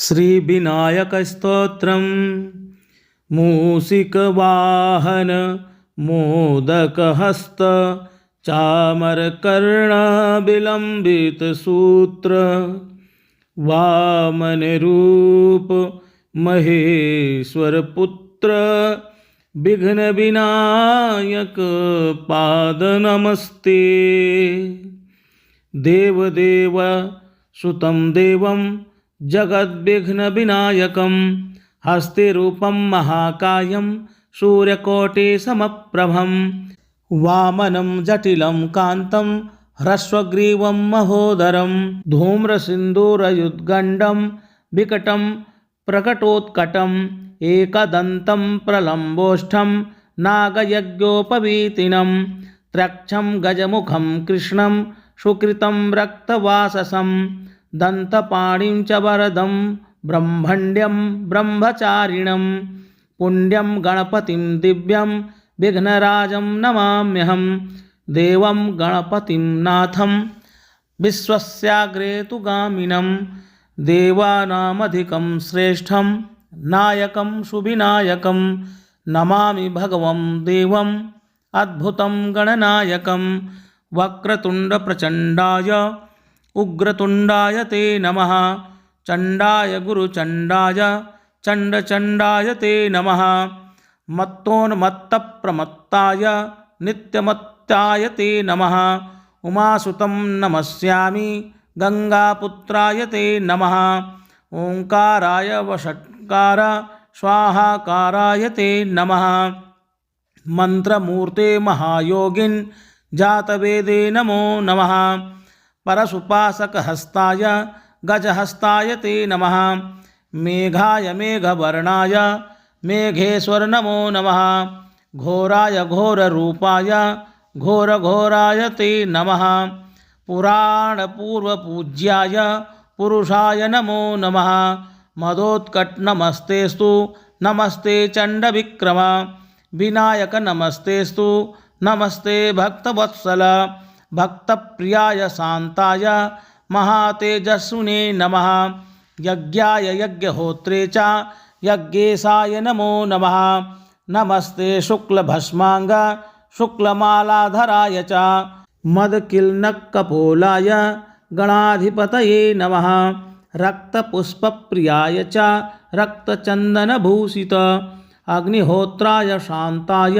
श्रीविनायकस्तोत्रं मूषिकवाहन मोदकहस्त चामरकर्णविलम्बितसूत्र वामनरूप महेश्वरपुत्र विघ्नविनायक पादनमस्ते। देवदेव सुतं देवं जगद्विघ्नविनायकं हस्ते रूपं महाकायं सूर्यकोटिसमप्रभं वामनं जटिलं कान्तं ह्रस्वग्रीवं महोदरं धूम्रसिन्दूरयुद्गण्डं विकटं प्रकटोत्कटम् एकदन्तं प्रलम्बोष्ठं नागयज्ञोपवीतिनं त्रयक्षं गजमुखं कृष्णं सुकृतं रक्तवाससं दन्तपाणिं च वरदं ब्रह्मण्यं ब्रह्मचारिणं पुण्यं गणपतिं दिव्यं विघ्नराजं नमाम्यहं देवं गणपतिं नाथं विश्वस्याग्रे तु गामिनं देवानामधिकं श्रेष्ठं नायकं सुविनायकं नमामि भगवं देवम् अद्भुतं गणनायकं वक्रतुण्डप्रचण्डाय उग्रतुण्डाय ते नमः चण्डाय गुरुचण्डाय चण्डचण्डाय ते नमः मत्तोन्मत्तप्रमत्ताय नित्यमत्ताय ते नमः उमासुतं नमस्यामि गंगापुत्राय ते नमः ओंकाराय वषट्कार स्वाहाकाराय ते नमः मंत्रमूर्ते महायोगिन् जातवेदे नमो नमः परशुपासकहस्ताय गजहस्ताय ते नमः मेघाय मेघवर्णाय मेघेश्वर नमो नमः घोराय घोररूपाय घोरघोराय ते नमः पुराणपूर्वपूज्याय पुरुषाय नमो नमः मदोत्कट नमस्तेस्तु नमस्ते चण्डविक्रम विनायक नमस्तेस्तु नमस्ते भक्तवत्सल भक्तप्रियाय शान्ताय महातेजस्विने नमः यज्ञाय यज्ञहोत्रे च यज्ञेशाय नमो नमः नमस्ते शुक्लभस्मांग शुक्लमालाधराय च मदकिल्नकपोलाय गणाधिपतये नमः रक्तपुष्पप्रियाय च रक्तचन्दनभूषित अग्निहोत्राय शान्ताय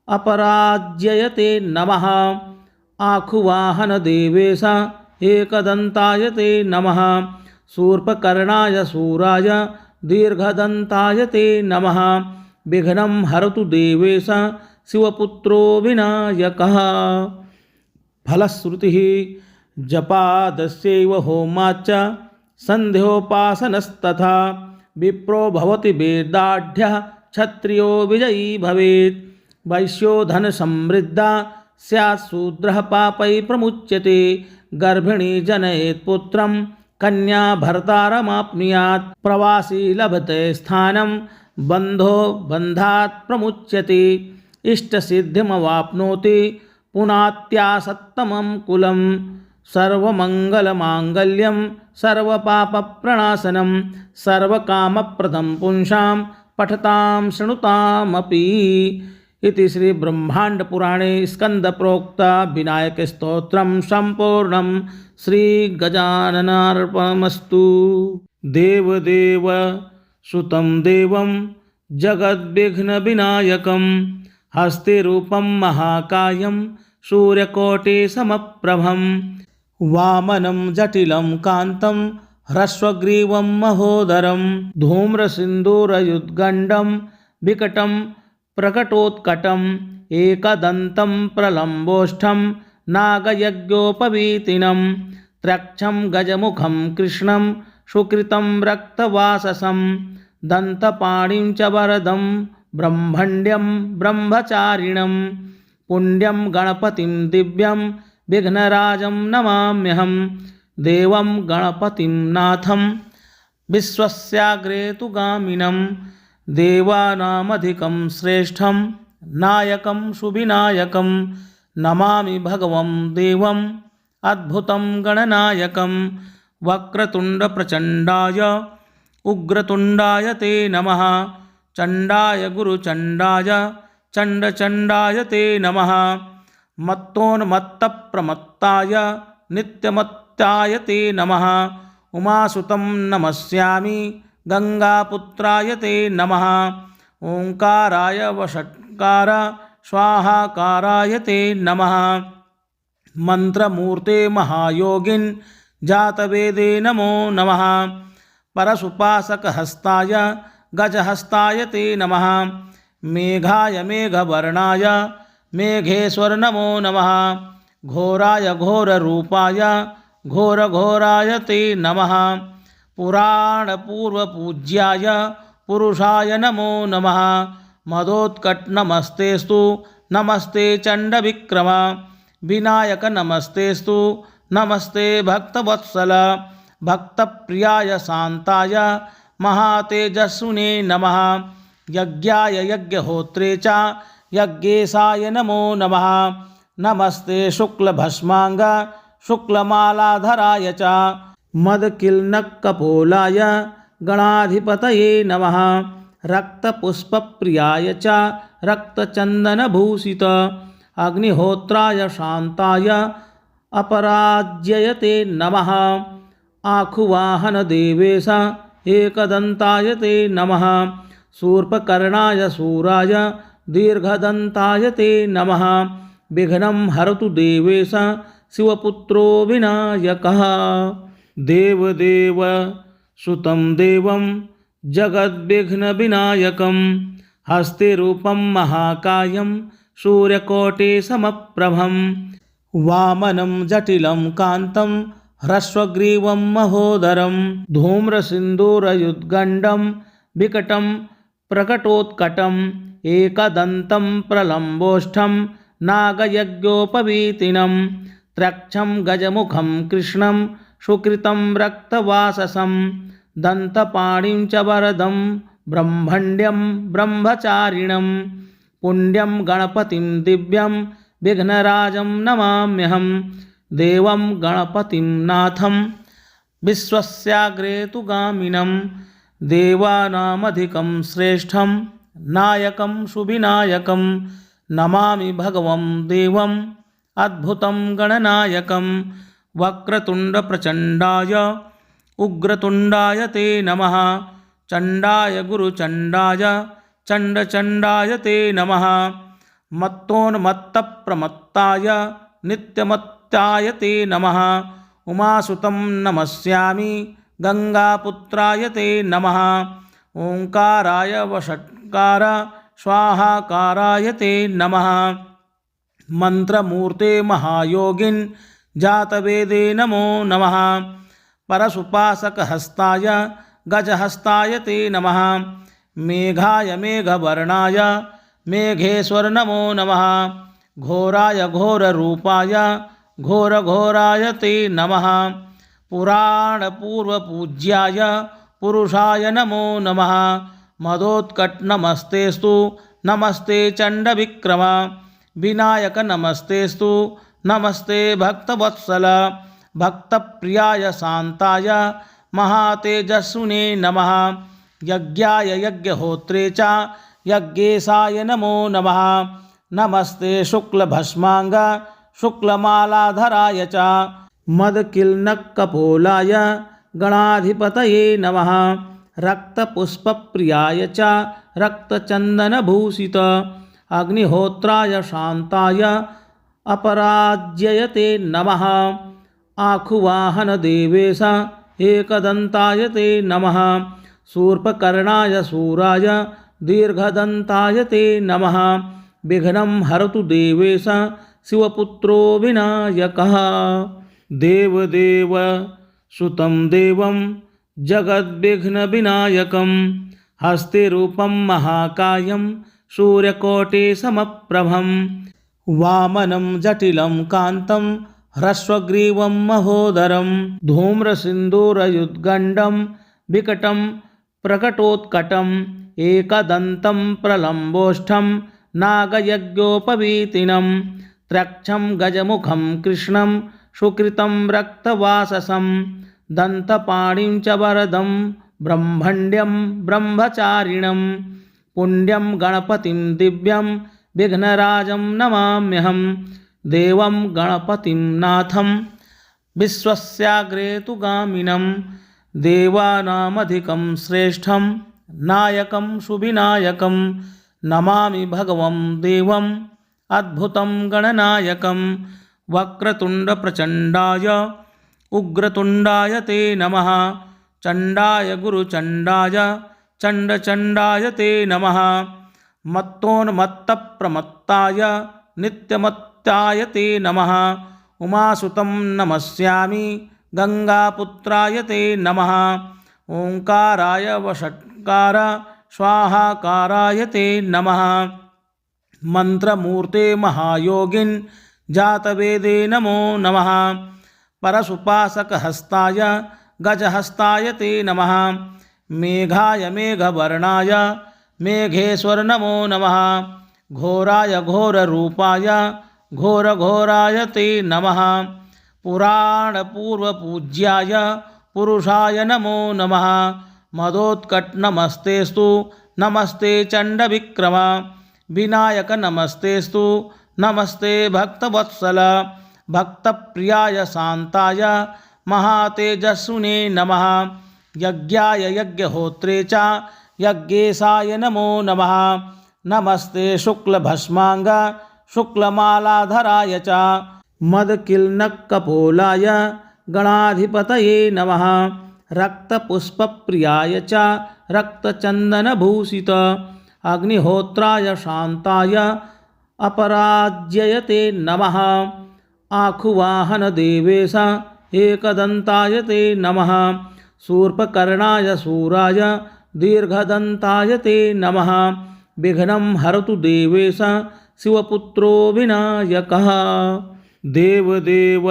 अपराज्ययते नमः आखुवाहनदेवेश एकदन्ताय ते नमः शूर्पकर्णाय शूराय दीर्घदन्ताय ते नमः विघ्नं हरतु देवेश शिवपुत्रो विनायकः। फलश्रुतिः जपादस्यैव होमाच्च सन्ध्योपासनस्तथा विप्रो भवति वेदाढ्यः क्षत्रियो विजयी भवेत् वैश्यो धनसमृद्धा स्यात् शूद्रः पापैः प्रमुच्यते गर्भिणी जनयेत् पुत्रं कन्या भर्तारमाप्नुयात् प्रवासी लभते स्थानं बन्धो बन्धात् प्रमुच्यते इष्टसिद्धिमवाप्नोति पुनात्यासत्तमं कुलं सर्वमङ्गलमाङ्गल्यं सर्वपापप्रणाशनं सर्वकामप्रदं पुंसां पठतां शृणुतामपि। इति श्री ब्रह्मांड पुराणे स्कंद प्रोक्त विनायक स्तोत्रम संपूर्णं श्री गजाननार्पणमस्तु। देवदेव सुतं देवं जगद्विघ्न विनायकं हस्ते रूपं महाकायं सूर्यकोटिसमप्रभं वामनं जटिलं कान्तं ह्रस्वग्रीवं महोदरं धूम्रसिन्दूरयुद्गण्डं विकटं प्रकटोत्कटम् एकदन्तं प्रलम्बोष्ठं नागयज्ञोपवीतिनं त्रयक्षं गजमुखं कृष्णं सुकृतं रक्तवाससं दन्तपाणिं च वरदं ब्रह्मण्यं ब्रह्मचारिणं पुण्यं गणपतिं दिव्यं विघ्नराजं नमाम्यहं देवं गणपतिं नाथं विश्वस्याग्रे तु गामिनं देवानामधिकं श्रेष्ठं नायकं सुविनायकं नमामि भगवं देवम् अद्भुतं गणनायकं वक्रतुण्डप्रचण्डाय उग्रतुण्डाय ते नमः चण्डाय गुरुचण्डाय चण्डचण्डाय ते नमः मत्तोन्मत्तप्रमत्ताय नित्यमत्ताय ते नमः उमासुतं नमस्यामि गंगापुत्राय ते नमः ओंकाराय वषट्कार स्वाहाकाराय ते नमः मंत्रमूर्ते महायोगिन् जातवेदे नमो नमः परशुपासकहस्ताय गजहस्ताय ते नमः मेघाय मेघवर्णाय मेघेश्वर नमो नमः घोराय घोररूपाय घोरघोराय ते नमः पुराणपूर्वपूज्याय पुरुषाय नमो नमः मदोत्कटनमस्तेस्तु नमस्ते चण्डविक्रम विनायक नमस्तेस्तु नमस्ते भक्तवत्सल भक्तप्रियाय शान्ताय महातेजस्विने नमः यज्ञाय यज्ञहोत्रे च यज्ञेशाय नमो नमः नमस्ते शुक्लभस्मांग शुक्लमालाधराय च मदकिल्नकपोलाय गणाधिपतये नमः रक्तपुष्पप्रियाय च रक्तचन्दनभूषित अग्निहोत्राय शान्ताय अपराज्ययते नमः आखुवाहनदेवेश एकदन्ताय ते नमः शूर्पकर्णाय शूराय दीर्घदन्ताय ते नमः विघ्नं हरतु देवेश शिवपुत्रो विनायकः देवदेव सुतं देवं जगद्विघ्नविनायकं हस्ते रूपं महाकायं सूर्यकोटिसमप्रभं वामनं जटिलं कान्तं ह्रस्वग्रीवं महोदरं धूम्रसिन्दूरयुद्गण्डं विकटं प्रकटोत्कटम् एकदन्तं प्रलम्बोष्ठं नागयज्ञोपवीतिनं त्रक्षं गजमुखं कृष्णं सुकृतं रक्तवाससं दन्तपाणिं च वरदं ब्रह्मण्यं ब्रह्मचारिणं पुण्यं गणपतिं दिव्यं विघ्नराजं नमाम्यहं देवं गणपतिं नाथं विश्वस्याग्रेतुगामिनं देवानामधिकं श्रेष्ठं नायकं सुविनायकं नमामि भगवं देवम् अद्भुतं गणनायकं वक्रतुण्डप्रचण्डाय उग्रतुण्डाय ते नमः चण्डाय गुरुचण्डाय चण्डचण्डाय ते नमः मत्तोन्मत्तप्रमत्ताय नित्यमत्ताय ते नमः उमासुतं नमस्यामि गंगापुत्राय ते नमः ओंकाराय वषट्कार स्वाहाकाराय ते नमः मंत्रमूर्ते महायोगिन् जातवेदे नमो नमः परशुपासकहस्ताय गजहस्ताय ते नमः मेघाय मेघवर्णाय मेघेश्वर नमो नमः घोराय घोररूपाय घोरघोराय ते नमः पुराणपूर्वपूज्याय पुरुषाय नमो नमः मदोत्कटनमस्तेस्तु नमस्ते चण्डविक्रम विनायक नमस्तेस्तु नमस्ते भक्तवत्सल भक्तप्रियाय शान्ताय महातेजस्विने नमः यज्ञाय यज्ञहोत्रे च यज्ञेशाय नमो नमः नमस्ते शुक्लभस्मांग शुक्लमालाधराय च मदकिल्नकपोलाय गणाधिपतये नमः रक्तपुष्पप्रियाय च रक्तचन्दनभूषित अग्निहोत्राय शान्ताय अपराज्ययते नमः आखुवाहनदेवेश एकदन्ताय ते नमः शूर्पकर्णाय शूराय दीर्घदन्ताय ते नमः विघ्नं हरतु देवेश शिवपुत्रो विनायकः देवदेव सुतं देवं जगद्विघ्नविनायकं हस्ते रूपं महाकायं सूर्यकोटिसमप्रभं वामनं जटिलं कान्तं ह्रस्वग्रीवं महोदरं धूम्रसिन्दूरयुद्गण्डं विकटं प्रकटोत्कटम् एकदन्तं प्रलम्बोष्ठं नागयज्ञोपवीतिनं त्रक्षं गजमुखं कृष्णं सुकृतं रक्तवाससं दन्तपाणिं च वरदं ब्रह्मण्यं ब्रह्मचारिणं पुण्यं गणपतिं दिव्यं विघ्नराजं नमाम्यहं देवं गणपतिं नाथं विश्वस्याग्रे तु गामिनं देवानामधिकं श्रेष्ठं नायकं सुविनायकं नमामि भगवं देवम् अद्भुतं गणनायकं वक्रतुण्डप्रचण्डाय उग्रतुण्डाय ते नमः चण्डाय गुरुचण्डाय चण्डचण्डाय ते नमः मत्तोन्मत्तप्रमत्ताय नित्यमत्ताय ते नमः उमासुतं नमस्यामि गंगापुत्राय ते नमः ओंकाराय वषट्कार स्वाहाकाराय ते नमः मंत्रमूर्ते महायोगिन् जातवेदे नमो नमः परशुपासकहस्ताय गजहस्ताय ते नमः मेघाय मेघवर्णाय मेघेश्वर नमो नमः घोराय घोररूपाय घोरघोराय ते नमः पुराणपूर्वपूज्याय पुरुषाय नमो नमः मदोत्कटनमस्तेस्तु नमस्ते चण्डविक्रम विनायक नमस्तेस्तु नमस्ते भक्तवत्सल भक्तप्रियाय शान्ताय महातेजस्विने नमः यज्ञाय यज्ञहोत्रे च यज्ञेशाय नमो नमः नमस्ते शुक्लभस्मांग शुक्लमालाधराय च मदकिल्नकपोलाय गणाधिपतये नमः रक्तपुष्पप्रियाय च रक्तचन्दनभूषित अग्निहोत्राय शान्ताय अपराज्ययते नमः आखुवाहनदेवेश एकदन्ताय ते नमः शूर्पकर्णाय शूराय दीर्घदन्ताय ते नमः विघ्नं हरतु देवेश शिवपुत्रो विनायकः देवदेव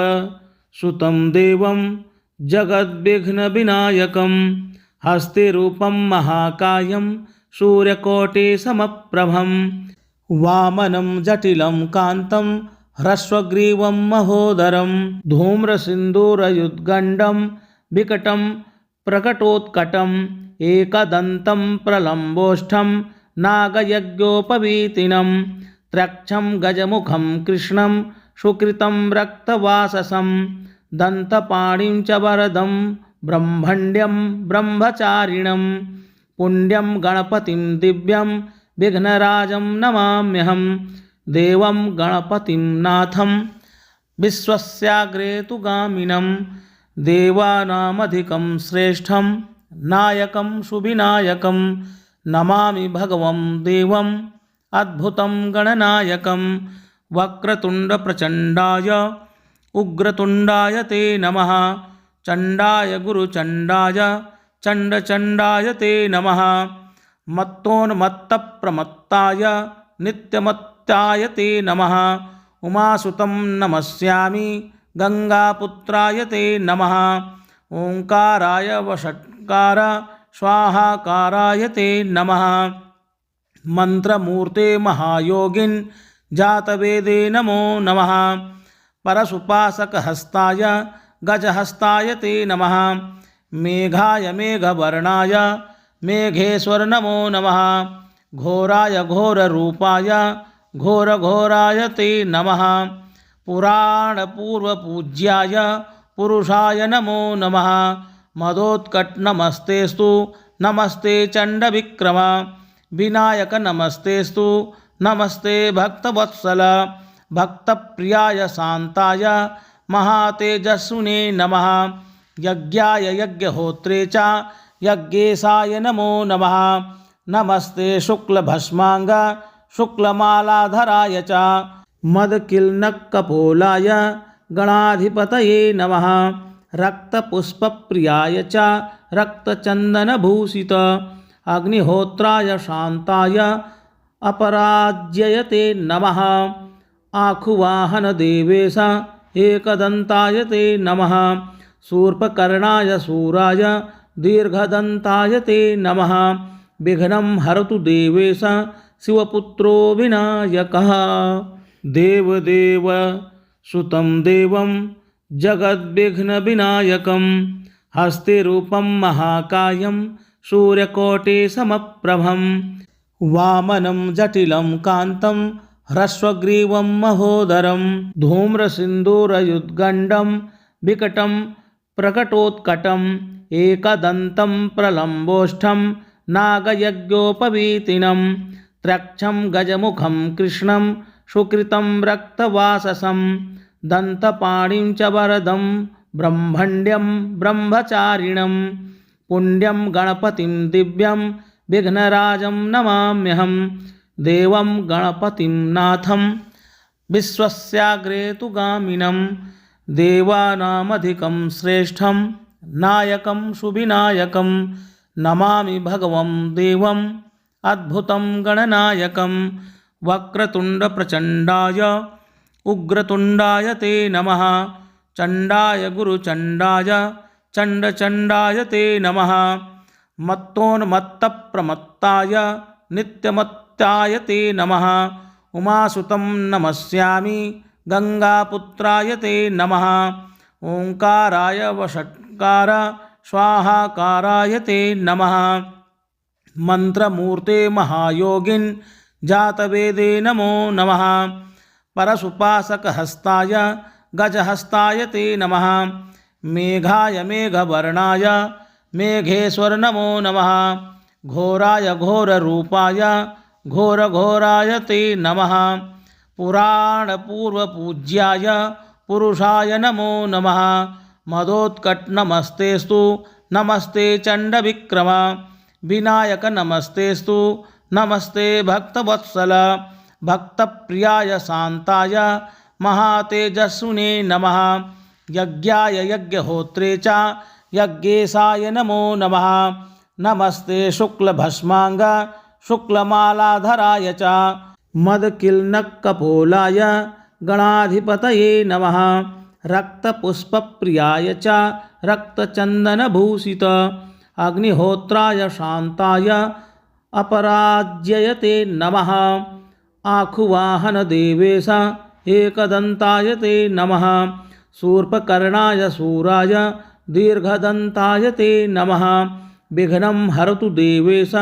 सुतं देवं जगद्विघ्नविनायकं हस्ते रूपं महाकायं सूर्यकोटिसमप्रभं वामनं जटिलं कान्तं ह्रस्वग्रीवं महोदरं धूम्रसिन्दूरयुद्गण्डं विकटं प्रकटोत्कटम् एकदन्तं प्रलम्बोष्ठं नागयज्ञोपवीतिनं त्रयक्षं गजमुखं कृष्णं सुकृतं रक्तवाससं दन्तपाणिं च वरदं ब्रह्मण्यं ब्रह्मचारिणं पुण्यं गणपतिं दिव्यं विघ्नराजं नमाम्यहं देवं गणपतिं नाथं विश्वस्याग्रे तु गामिनं देवानामधिकं श्रेष्ठं नायकं सुविनायकं नमामि भगवं देवम् अद्भुतं गणनायकं वक्रतुण्डप्रचण्डाय उग्रतुण्डाय ते नमः चण्डाय गुरुचण्डाय चण्डचण्डाय ते नमः मत्तोन्मत्तप्रमत्ताय नित्यमत्ताय ते नमः उमासुतं नमस्यामि गंगापुत्राय ते नमः ओंकाराय वषट्कार स्वाहाकाराय ते नमः मंत्रमूर्ते महायोगिन् जातवेदे नमो नमः परशुपासकहस्ताय गजहस्ताय ते नमः मेघाय मेघवर्णाय मेघेश्वर नमो नमः घोराय घोररूपाय घोरघोराय ते नमः पुराणपूर्वपूज्याय पुरुषाय नमो नमः मदोत्कटनमस्तेस्तु नमस्ते चण्डविक्रम विनायक नमस्तेस्तु नमस्ते भक्तवत्सल भक्तप्रियाय शान्ताय महातेजस्विने नमः यज्ञाय यज्ञहोत्रे च यज्ञेशाय नमो नमः नमस्ते शुक्लभस्मांग शुक्लमालाधराय च मदकिल्नकपोलाय गणाधिपतये नमः रक्तपुष्पप्रियाय च रक्तचन्दनभूषित अग्निहोत्राय शान्ताय अपराज्ययते नमः आखुवाहनदेवेश एकदन्ताय ते नमः शूर्पकर्णाय शूराय दीर्घदन्ताय ते नमः विघ्नं हरतु देवेश शिवपुत्रो विनायकः देवदेव सुतं देवं जगद्विघ्नविनायकं हस्ते रूपं महाकायं सूर्यकोटिसमप्रभं वामनं जटिलं कान्तं ह्रस्वग्रीवं महोदरं धूम्रसिन्दूरयुद्गण्डं विकटं प्रकटोत्कटम् एकदन्तं प्रलम्बोष्ठं नागयज्ञोपवीतिनं त्रक्षं गजमुखं कृष्णं सुकृतं रक्तवाससं दन्तपाणिं च वरदं ब्रह्मण्यं ब्रह्मचारिणं पुण्यं गणपतिं दिव्यं विघ्नराजं नमाम्यहं देवं गणपतिं नाथं विश्वस्याग्रे तु गामिनं देवानामधिकं श्रेष्ठं नायकं सुविनायकं नमामि भगवं देवम् अद्भुतं गणनायकं वक्रतुण्डप्रचण्डाय उग्रतुण्डाय ते नमः चण्डाय गुरुचण्डाय चण्डचण्डाय ते नमः मत्तोन्मत्तप्रमत्ताय नित्यमत्ताय ते नमः उमासुतं नमस्यामि गंगापुत्राय ते नमः ओंकाराय वषट्कार स्वाहाकाराय ते नमः मंत्रमूर्ते महायोगिन् जातवेदे नमो नमः परशुपासकहस्ताय गजहस्ताय ते नमः मेघाय मेघवर्णाय मेघेश्वर नमो नमः घोराय घोररूपाय घोरघोराय ते नमः पुराणपूर्वपूज्याय पुरुषाय नमो नमः मदोत्कटनमस्तेस्तु नमस्ते चण्डविक्रम विनायक नमस्तेस्तु नमस्ते भक्तवत्सल भक्तप्रियाय शान्ताय महातेजस्विने नमः यज्ञाय यज्ञहोत्रे च यज्ञेशाय नमो नमः नमस्ते शुक्लभस्मांग शुक्लमालाधराय च मदकिल्नकपोलाय गणाधिपतये नमः रक्तपुष्पप्रियाय च रक्तचन्दनभूषित अग्निहोत्राय शान्ताय अपराज्ययते नमः आखुवाहनदेवेश एकदन्ताय ते नमः शूर्पकर्णाय शूराय दीर्घदन्ताय ते नमः विघ्नं हरतु देवेश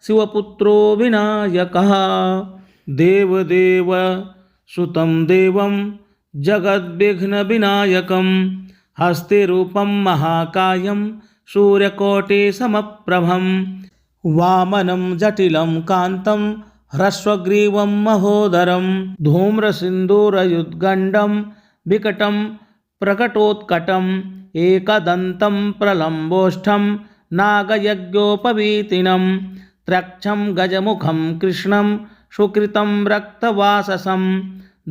शिवपुत्रो विनायकः देवदेव सुतं देवं जगद्विघ्नविनायकं हस्ते रूपं महाकायं सूर्यकोटिसमप्रभं वामनं जटिलं कान्तं ह्रस्वग्रीवं महोदरं धूम्रसिन्दूरयुद्गण्डं विकटं प्रकटोत्कटम् एकदन्तं प्रलम्बोष्ठं नागयज्ञोपवीतिनं त्रक्षं गजमुखं कृष्णं सुकृतं रक्तवाससं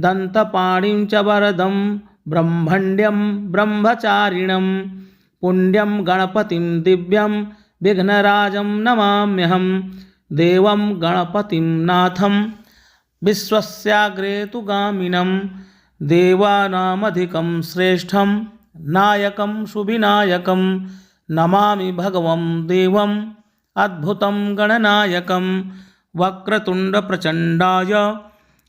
दन्तपाणिं च वरदं ब्रह्मण्यं ब्रह्मचारिणं पुण्यं गणपतिं दिव्यं विघ्नराजं नमाम्यहं देवं गणपतिं नाथं विश्वस्याग्रे तु गामिनं देवानामधिकं श्रेष्ठं नायकं सुविनायकं नमामि भगवं देवम् अद्भुतं गणनायकं वक्रतुण्डप्रचण्डाय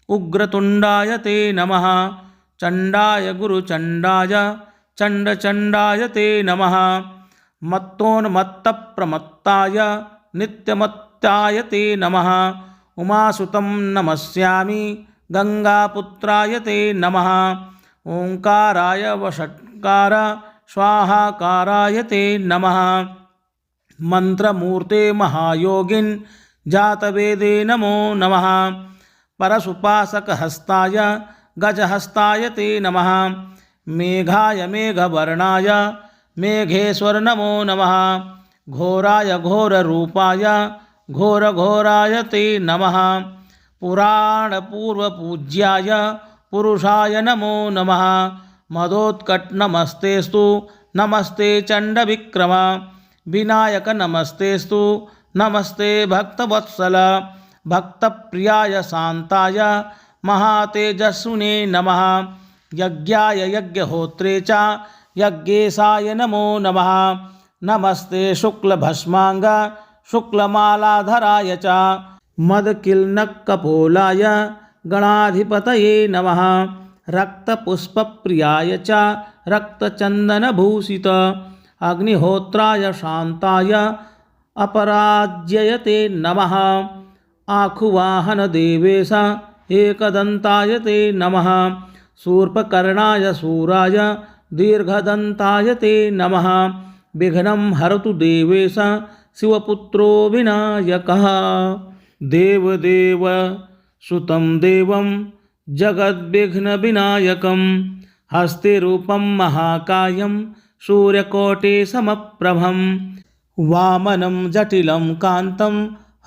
उग्रतुण्डाय ते नमः चण्डाय गुरुचण्डाय चण्डचण्डाय ते नमः मत्तोन्मत्तप्रमत्ताय नित्यमत्ताय ते नमः उमासुतं नमस्यामि गंगापुत्राय ते नमः ओंकाराय वषट्कार स्वाहाकाराय ते नमः मंत्रमूर्ते महायोगिन् जातवेदे नमो नमः परशुपासकहस्ताय गजहस्ताय ते नमः मेघाय मेघवर्णाय मेघेश्वर नमो नमः घोराय घोररूपाय घोरघोराय ते नमः पुराणपूर्वपूज्याय पुरुषाय नमो नमः मदोत्कटनमस्तेस्तु नमस्ते चण्डविक्रम विनायक नमस्तेस्तु नमस्ते भक्तवत्सल भक्तप्रियाय शान्ताय महातेजस्विने नमः यज्ञाय यज्ञहोत्रे च यज्ञेशाय नमो नमः नमस्ते शुक्लभस्मांग शुक्लमालाधराय च मदकिल्नकपोलाय गणाधिपतये नमः रक्तपुष्पप्रियाय च रक्तचन्दनभूषित अग्निहोत्राय शान्ताय अपराज्ययते नमः आखुवाहनदेवेश एकदन्ताय ते नमः शूर्पकर्णाय शूराय दीर्घदन्ताय ते नमः विघ्नं हरतु देवेश शिवपुत्रो विनायकः देवदेव सुतं देवं जगद्विघ्नविनायकं हस्ते रूपं महाकायं सूर्यकोटिसमप्रभं वामनं जटिलं कान्तं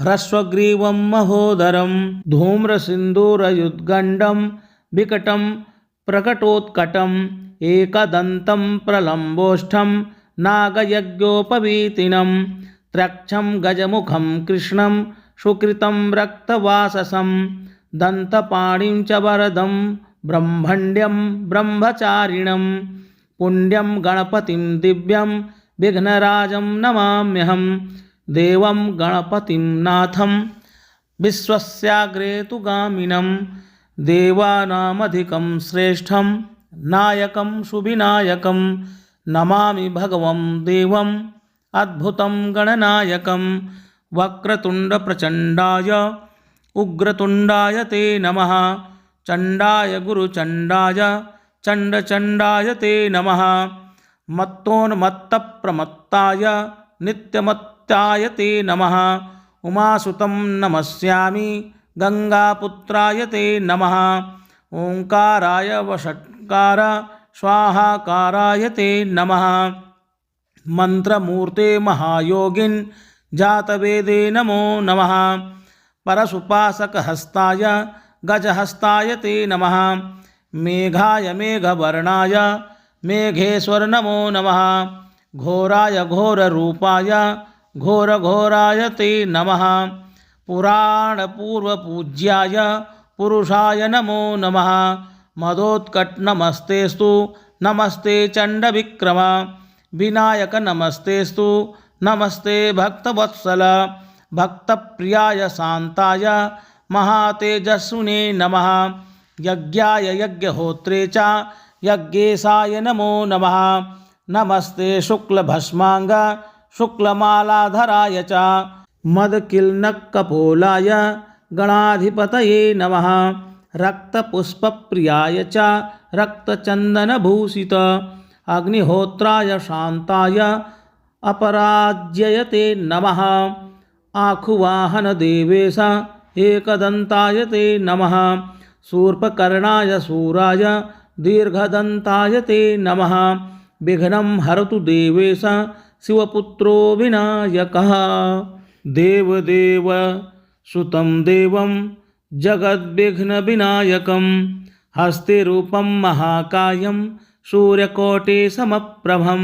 ह्रस्वग्रीवं महोदरं धूम्रसिन्दूरयुद्गण्डं विकटं प्रकटोत्कटम् एकदन्तं प्रलम्बोष्ठं नागयज्ञोपवीतिनं त्र्यक्षं गजमुखं कृष्णं सुकृतं रक्तवाससं दन्तपाणिं च वरदं ब्रह्मण्यं ब्रह्मचारिणं पुण्यं गणपतिं दिव्यं विघ्नराजं नमाम्यहं देवं गणपतिं नाथं विश्वस्याग्रे तु गामिनं देवानामधिकं श्रेष्ठं नायकं सुविनायकं नमामि भगवं देवम् अद्भुतं गणनायकं वक्रतुण्डप्रचण्डाय उग्रतुण्डाय ते नमः चण्डाय गुरुचण्डाय चण्डचण्डाय ते नमः मत्तोन्मत्तप्रमत्ताय नित्यमत्ताय ते नमः उमासुतं नमस्यामि गंगापुत्राय ते नमः ओंकाराय वषट्कार स्वाहाकाराय ते नमः मंत्रमूर्ते महायोगिन् जातवेदे नमो नमः परशुपासकहस्ताय गजहस्ताय ते नमः मेघाय मेघवर्णाय मेघेश्वर नमो नमः घोराय घोररूपाय घोरघोराय ते नमः पुराणपूर्वपूज्याय पुरुषाय नमो नमः मदोत्कट नमस्तेस्तु नमस्ते चण्डविक्रम विनायक नमस्तेस्तु नमस्ते भक्तवत्सल भक्तप्रियाय शान्ताय महातेजस्विने नमः यज्ञाय यज्ञहोत्रे च यज्ञेशाय नमो नमः नमस्ते शुक्लभस्मांग शुक्लमालाधराय च मदकिल्नकपोलाय गणाधिपतये नमः रक्तपुष्पप्रियाय च रक्तचन्दनभूषित अग्निहोत्राय शान्ताय अपराज्ययते नमः आखुवाहनदेवेश एकदन्ताय ते नमः शूर्पकर्णाय शूराय दीर्घदन्ताय ते नमः विघ्नं हरतु देवेश शिवपुत्रो विनायकः देवदेव सुतं देवं जगद्विघ्नविनायकं हस्ते रूपं महाकायं सूर्यकोटिसमप्रभं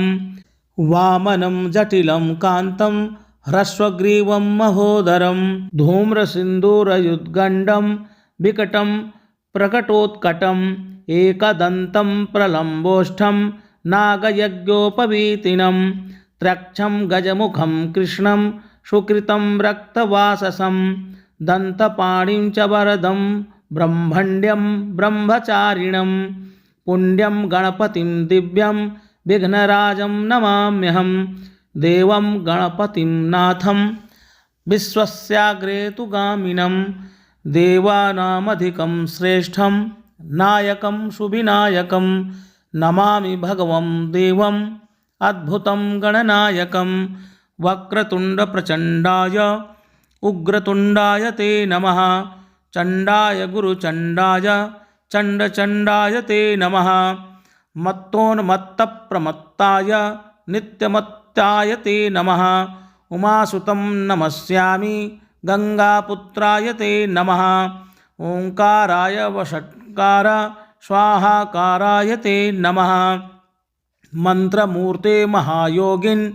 वामनं जटिलं कान्तं ह्रस्वग्रीवं महोदरं धूम्रसिन्दूरयुद्गण्डं विकटं प्रकटोत्कटम् एकदन्तं प्रलम्बोष्ठं नागयज्ञोपवीतिनं त्र्यक्षं गजमुखं कृष्णं सुकृतं रक्तवाससं दन्तपाणिं च वरदं ब्रह्मण्यं ब्रह्मचारिणं पुण्यं गणपतिं दिव्यं विघ्नराजं नमाम्यहं देवं गणपतिं नाथं विश्वस्याग्रे तु गामिनं देवानामधिकं श्रेष्ठं नायकं सुविनायकं नमामि भगवं देवम् अद्भुतं गणनायकं वक्रतुण्डप्रचण्डाय उग्रतुण्डाय ते नमः चण्डाय गुरुचण्डाय चण्डचण्डाय ते नमः मत्तोन्मत्तप्रमत्ताय नित्यमत्ताय ते नमः उमासुतं नमस्यामि गंगापुत्राय ते नमः ओंकाराय वषट्कार स्वाहाकाराय ते नमः मंत्रमूर्ते महायोगिन्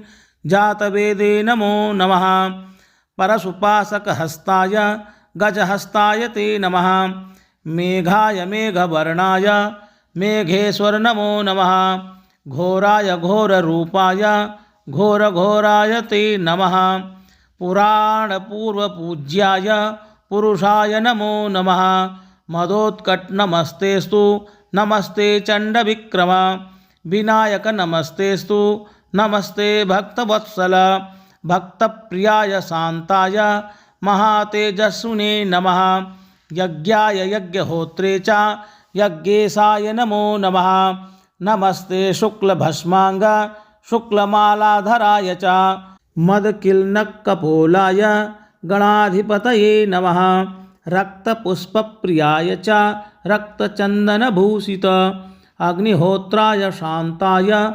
जातवेदे नमो नमः परशुपासकहस्ताय गजहस्ताय ते नमः मेघाय मेघवर्णाय मेघेश्वर नमो नमः घोराय घोररूपाय घोरघोराय ते नमः पुराणपूर्वपूज्याय पुरुषाय नमो नमः मदोत्कट नमस्तेस्तु नमस्ते चण्डविक्रम विनायक नमस्तेस्तु नमस्ते भक्तवत्सल भक्तप्रियाय शान्ताय महातेजस्विने नमः। यज्ञाय यज्ञहोत्रे च यज्ञेशाय नमो नमः। नमस्ते शुक्लभस्मांग शुक्लमालाधराय च मदकिल्नकपोलाय गणाधिपतये नमः। रक्तपुष्पप्रियाय च रक्तचन्दनभूषित अग्निहोत्राय शान्ताय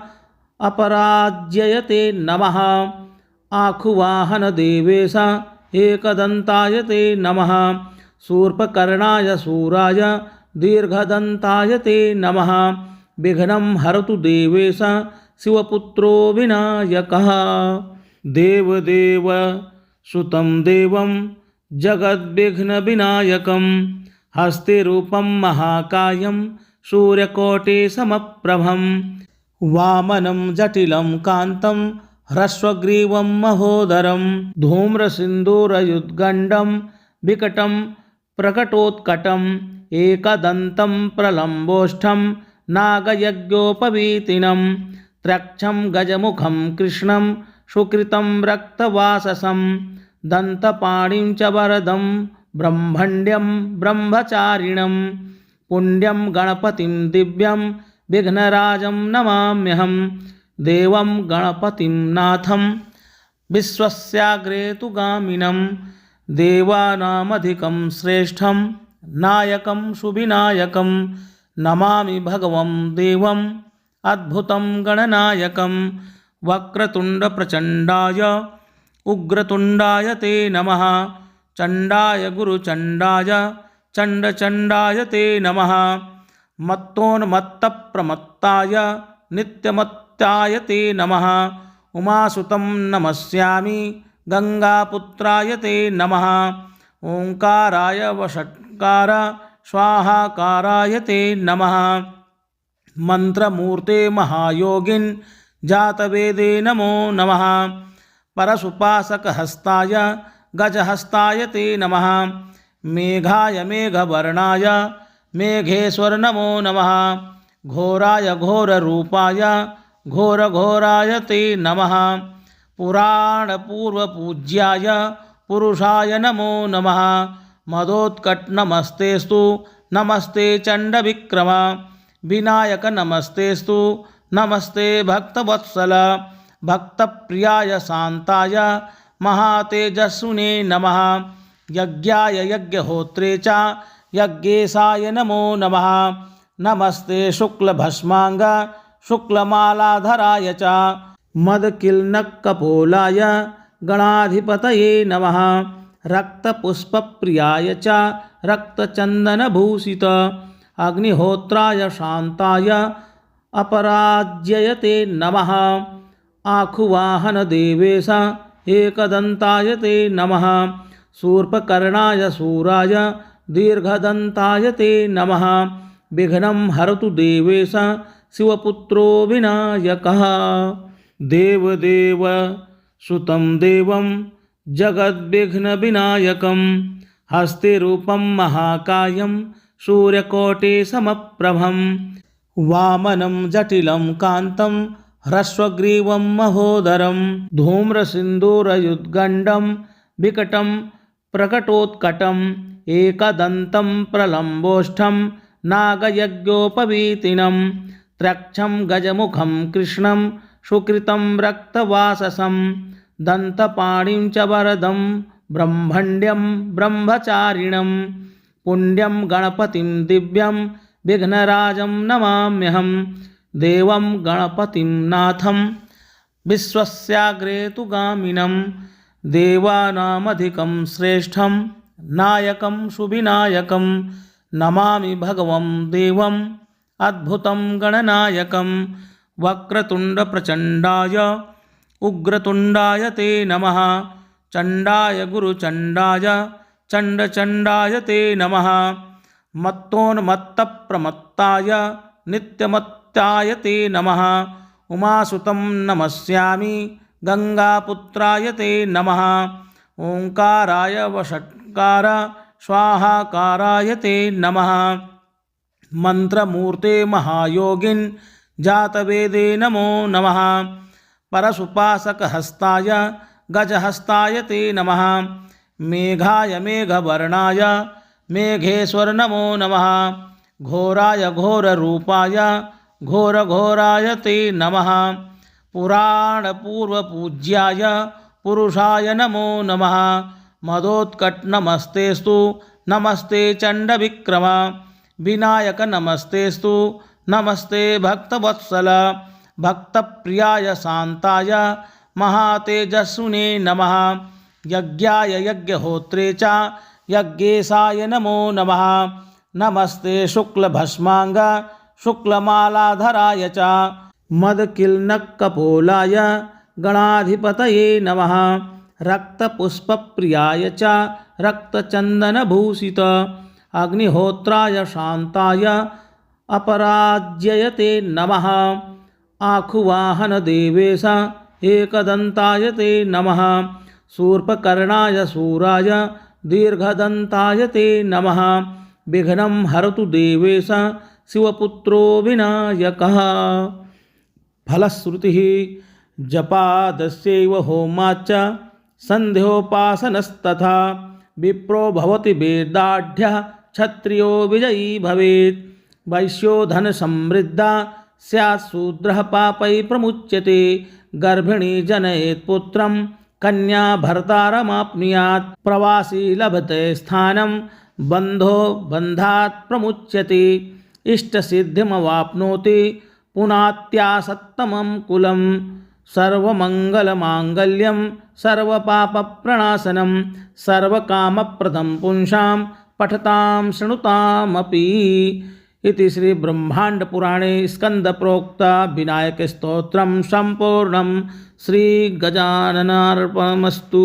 अपराज्ययते नमः। आखुवाहनदेवेश एकदन्ताय ते नमः। शूर्पकर्णाय शूराय दीर्घदन्ताय ते नमः। विघ्नं हरतु देवेश शिवपुत्रो विनायकः। देवदेव सुतं देवं जगद्विघ्नविनायकं हस्ते रूपं महाकायं सूर्यकोटिसमप्रभं वामनं जटिलं कान्तं ह्रस्वग्रीवं महोदरं धूम्रसिन्दूरयुद्गण्डं विकटं प्रकटोत्कटम् एकदन्तं प्रलम्बोष्ठं नागयज्ञोपवीतिनं त्रक्षं गजमुखं कृष्णं सुकृतं रक्तवाससं दन्तपाणिं च वरदं ब्रह्मण्यं ब्रह्मचारिणं पुण्यं गणपतिं दिव्यं विघ्नराजं नमाम्यहं। देवं गणपतिं नाथं विश्वस्याग्रे तु गामिनं देवानामधिकं श्रेष्ठं नायकं सुविनायकं नमामि भगवं देवम् अद्भुतं गणनायकं। वक्रतुण्डप्रचण्डाय उग्रतुण्डाय ते नमः। चण्डाय गुरुचण्डाय चण्डचण्डाय ते नमः। मत्तोन्मत्तप्रमत्ताय नित्यमत्ताय ते नमः। उमासुतं नमस्यामि गंगापुत्राय ते नमः। ओंकाराय वषट्कार स्वाहाकाराय ते नमः। मंत्रमूर्ते महायोगिन् जातवेदे नमो नमः। परशुपाशकहस्ताय गजहस्ताय ते नमः। मेघाय मेघवर्णाय मेघेश्वर नमो नमः। घोराय घोररूपाय घोरघोराय ते नमः। पुराणपूर्वपूज्याय पुरुषाय नमो नमः। मदोत्कट नमस्तेस्तु नमस्ते चण्डविक्रम विनायक नमस्तेस्तु नमस्ते भक्तवत्सल भक्तप्रियाय शान्ताय महातेजस्विने नमः। यज्ञाय यज्ञहोत्रे च यज्ञेशाय नमो नमः। नमस्ते शुक्लभस्मांग शुक्लमालाधराय च मदकिल्नकपोलाय गणाधिपतये नमः। रक्तपुष्पप्रियाय च रक्तचन्दनभूषित अग्निहोत्राय शान्ताय अपराज्ययते नमः। आखुवाहनदेवेश एकदन्ताय ते नमः। शूर्पकर्णाय शूराय दीर्घदन्ताय ते नमः। विघ्नं हरतु देवेश शिवपुत्रो विनायकः। देवदेव सुतं देवं जगद्विघ्नविनायकं हस्ते रूपं महाकायं सूर्यकोटिसमप्रभं वामनं जटिलं कान्तं ह्रस्वग्रीवं महोदरं धूम्रसिन्दूरयुद्गण्डं विकटं प्रकटोत्कटम् एकदन्तं प्रलम्बोष्ठं नागयज्ञोपवीतिनं त्रक्षं गजमुखं कृष्णं सुकृतं रक्तवाससं दन्तपाणिं च वरदं ब्रह्मण्यं ब्रह्मचारिणं पुण्यं गणपतिं दिव्यं विघ्नराजं नमाम्यहं। देवं गणपतिं नाथं विश्वस्याग्रे तु गामिनं देवानामधिकं श्रेष्ठं नायकं सुविनायकं नमामि भगवं देवम् अद्भुतं गणनायकं। वक्रतुण्डप्रचण्डाय उग्रतुण्डाय ते नमः। चण्डाय गुरुचण्डाय चण्डचण्डाय ते नमः। मत्तोन्मत्तप्रमत्ताय नित्यमत्ताय ते नमः। उमासुतं नमस्यामि गंगापुत्राय ते नमः। ओंकाराय वषट्कार स्वाहाकाराय ते नमः। मंत्रमूर्ते महायोगिन् जातवेदे नमो नमः। परशुपाशकहस्ताय गजहस्ताय ते नमः। मेघाय मेघवर्णाय मेघेश्वर नमो नमः। घोराय घोररूपाय घोरघोराय ते नमः। पुराणपूर्वपूज्याय पुरुषाय नमो नमः। मदोत्कट नमस्तेस्तु नमस्ते चण्डविक्रम। विनायक नमस्तेस्तु नमस्ते भक्तवत्सल। भक्तप्रियाय शान्ताय महातेजस्विने नमः। यज्ञाय यज्ञहोत्रे च यज्ञेशाय नमो नमः। नमस्ते शुक्लभस्मांग शुक्लमालाधराय च मदकिल्नकपोलाय गणाधिपतये नमः। रक्तपुष्पप्रियाय च रक्तचन्दनभूषित अग्निहोत्राय शान्ताय अपराज्ययते नमः। आखुवाहनदेवेश एकदन्ताय ते नमः। शूर्पकर्णाय शूराय दीर्घदन्ताय ते नमः। विघ्नं हरतु देवेश शिवपुत्रो विनायकः। फलश्रुतिः जपादस्यैव होमाच्च सन्ध्योपासनस्तथा विप्रो भवति वेदाढ्यः क्षत्रियो विजयी भवेत्। वैश्यो धनसमृद्धा स्यात् शूद्रः पापैः प्रमुच्यते। गर्भिणी जनयेत् पुत्रं कन्या भर्तारमाप्नुयात्। प्रवासी लभते स्थानं बन्धो बन्धात् प्रमुच्यते। इष्टसिद्धिमवाप्नोति पुनात्यासत्तमं कुलं। सर्वमङ्गलमाङ्गल्यं सर्वपापप्रणाशनं सर्वकामप्रदं पुंसां पठतां शृणुतामपि। इति श्री ब्रह्माण्डपुराणे स्कन्दप्रोक्त विनायकस्तोत्रं सम्पूर्णं। श्री गजाननार्पणमस्तु।